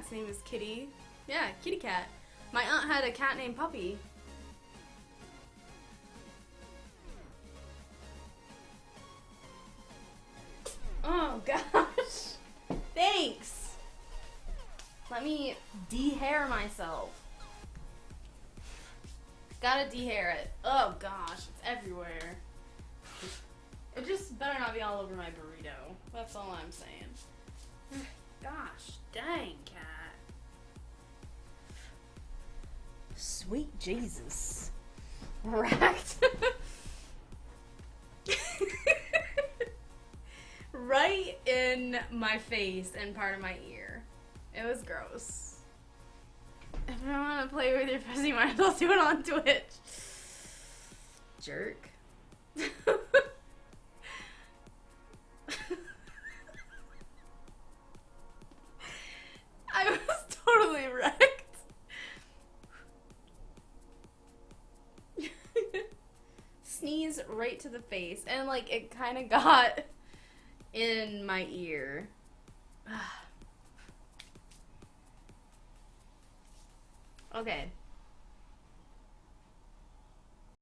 cat's name is Kitty. Yeah, kitty cat. My aunt had a cat named Puppy. Oh gosh. Thanks. Let me de-hair myself. Gotta de-hair it. Oh gosh, it's everywhere. It just better not be all over my burrito. That's all I'm saying. Gosh, dang, cat. Sweet Jesus. Racked. Right in my face and part of my ear. It was gross. If I want to play with your pussy, might as well do it on Twitch. Jerk. I was totally wrecked. Sneeze right to the face. And, like, it kind of got in my ear. Okay.